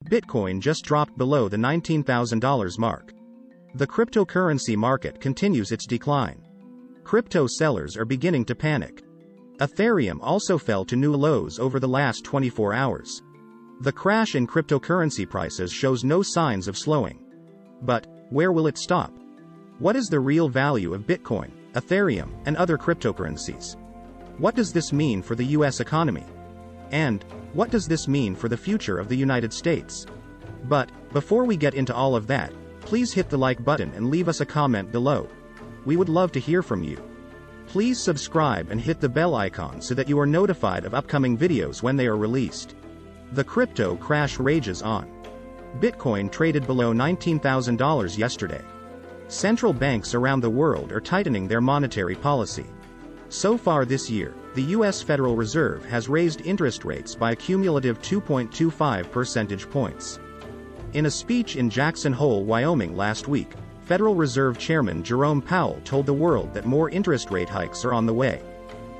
Bitcoin just dropped below the $19,000 mark. The cryptocurrency market continues its decline. Crypto sellers are beginning to panic. Ethereum also fell to new lows over the last 24 hours. The crash in cryptocurrency prices shows no signs of slowing. But where will it stop? What is the real value of Bitcoin, Ethereum, and other cryptocurrencies? What does this mean for the US economy? And what does this mean for the future of the United States? But before we get into all of that, please hit the like button and leave us a comment below. We would love to hear from you. Please subscribe and hit the bell icon so that you are notified of upcoming videos when they are released. The crypto crash rages on. Bitcoin traded below $19,000 yesterday. Central banks around the world are tightening their monetary policy. So far this year, the U.S. Federal Reserve has raised interest rates by a cumulative 2.25 percentage points. In a speech in Jackson Hole, Wyoming last week, Federal Reserve Chairman Jerome Powell told the world that more interest rate hikes are on the way.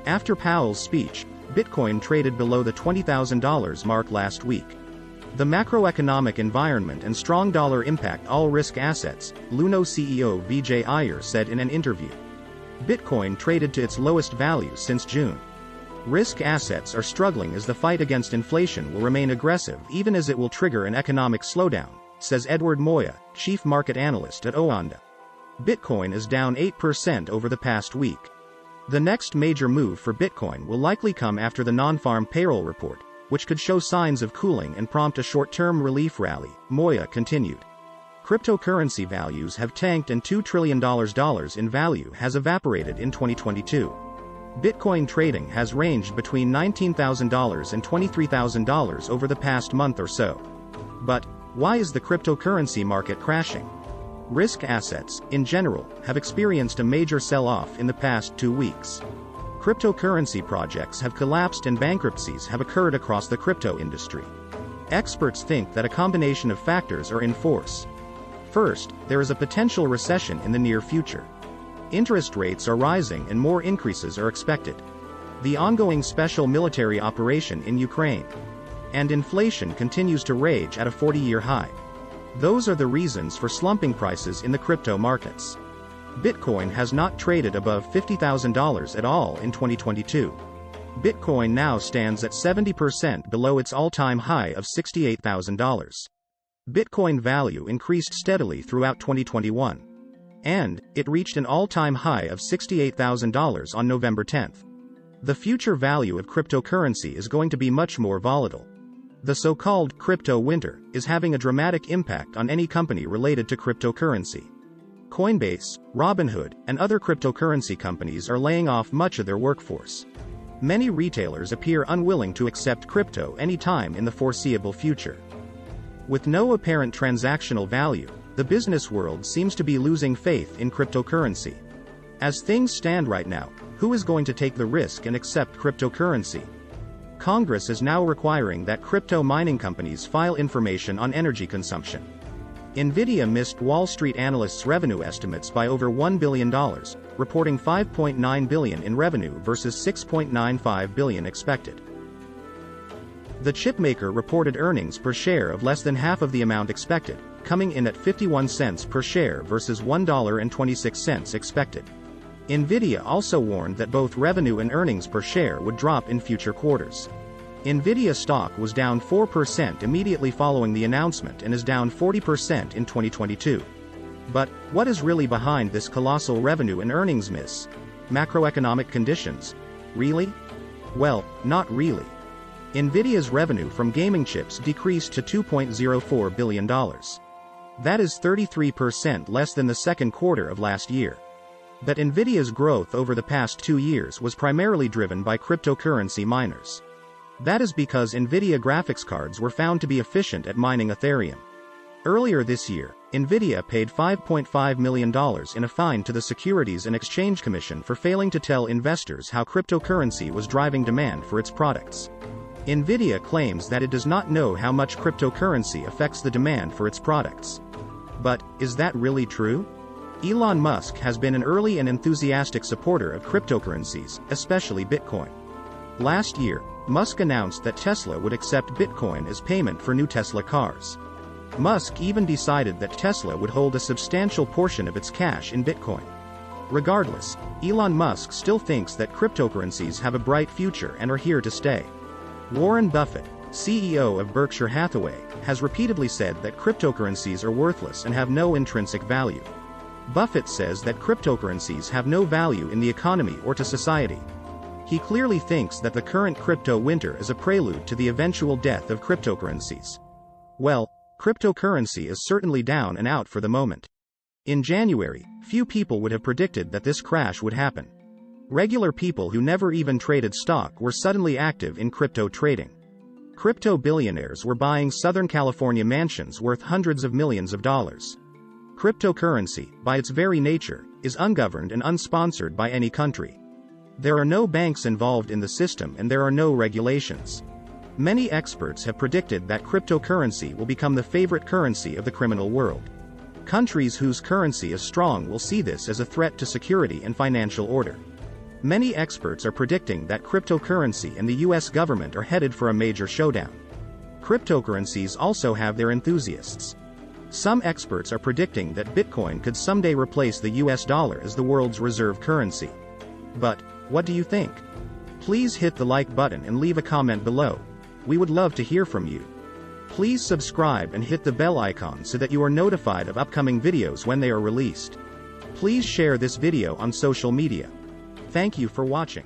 After Powell's speech, Bitcoin traded below the $20,000 mark last week. The macroeconomic environment and strong dollar impact all risk assets, Luno CEO Vijay Iyer said in an interview. Bitcoin traded to its lowest value since June. Risk assets are struggling as the fight against inflation will remain aggressive even as it will trigger an economic slowdown, says Edward Moya, chief market analyst at Oanda. Bitcoin is down 8% over the past week. The next major move for Bitcoin will likely come after the non-farm payroll report, which could show signs of cooling and prompt a short-term relief rally, Moya continued. Cryptocurrency values have tanked and $2 trillion in value has evaporated in 2022. Bitcoin trading has ranged between $19,000 and $23,000 over the past month or so. But why is the cryptocurrency market crashing? Risk assets, in general, have experienced a major sell-off in the past 2 weeks. Cryptocurrency projects have collapsed and bankruptcies have occurred across the crypto industry. Experts think that a combination of factors are in force. First, there is a potential recession in the near future. Interest rates are rising and more increases are expected. The ongoing special military operation in Ukraine. And inflation continues to rage at a 40-year high. Those are the reasons for slumping prices in the crypto markets. Bitcoin has not traded above $50,000 at all in 2022. Bitcoin now stands at 70% below its all-time high of $68,000. Bitcoin value increased steadily throughout 2021. And it reached an all-time high of $68,000 on November 10. The future value of cryptocurrency is going to be much more volatile. The so-called crypto winter is having a dramatic impact on any company related to cryptocurrency. Coinbase, Robinhood, and other cryptocurrency companies are laying off much of their workforce. Many retailers appear unwilling to accept crypto anytime in the foreseeable future. With no apparent transactional value, the business world seems to be losing faith in cryptocurrency. As things stand right now, who is going to take the risk and accept cryptocurrency? Congress is now requiring that crypto mining companies file information on energy consumption. Nvidia missed Wall Street analysts' revenue estimates by over $1 billion, reporting $5.9 billion in revenue versus $6.95 billion expected. The chipmaker reported earnings per share of less than half of the amount expected, coming in at 51 cents per share versus $1.26 expected. Nvidia also warned that both revenue and earnings per share would drop in future quarters. Nvidia stock was down 4% immediately following the announcement and is down 40% in 2022. But what is really behind this colossal revenue and earnings miss? Macroeconomic conditions? Really? Well, not really. Nvidia's revenue from gaming chips decreased to $2.04 billion. That is 33% less than the second quarter of last year. But Nvidia's growth over the past 2 years was primarily driven by cryptocurrency miners. That is because Nvidia graphics cards were found to be efficient at mining Ethereum. Earlier this year, Nvidia paid $5.5 million in a fine to the Securities and Exchange Commission for failing to tell investors how cryptocurrency was driving demand for its products. Nvidia claims that it does not know how much cryptocurrency affects the demand for its products. But is that really true? Elon Musk has been an early and enthusiastic supporter of cryptocurrencies, especially Bitcoin. Last year, Musk announced that Tesla would accept Bitcoin as payment for new Tesla cars. Musk even decided that Tesla would hold a substantial portion of its cash in Bitcoin. Regardless, Elon Musk still thinks that cryptocurrencies have a bright future and are here to stay. Warren Buffett, CEO of Berkshire Hathaway, has repeatedly said that cryptocurrencies are worthless and have no intrinsic value. Buffett says that cryptocurrencies have no value in the economy or to society. He clearly thinks that the current crypto winter is a prelude to the eventual death of cryptocurrencies. Well, cryptocurrency is certainly down and out for the moment. In January, few people would have predicted that this crash would happen. Regular people who never even traded stock were suddenly active in crypto trading. Crypto billionaires were buying Southern California mansions worth hundreds of millions of dollars. Cryptocurrency, by its very nature, is ungoverned and unsponsored by any country. There are no banks involved in the system and there are no regulations. Many experts have predicted that cryptocurrency will become the favorite currency of the criminal world. Countries whose currency is strong will see this as a threat to security and financial order. Many experts are predicting that cryptocurrency and the US government are headed for a major showdown. Cryptocurrencies also have their enthusiasts. Some experts are predicting that Bitcoin could someday replace the US dollar as the world's reserve currency. But, what do you think? Please hit the like button and leave a comment below. We would love to hear from you. Please subscribe and hit the bell icon so that you are notified of upcoming videos when they are released. Please share this video on social media. Thank you for watching.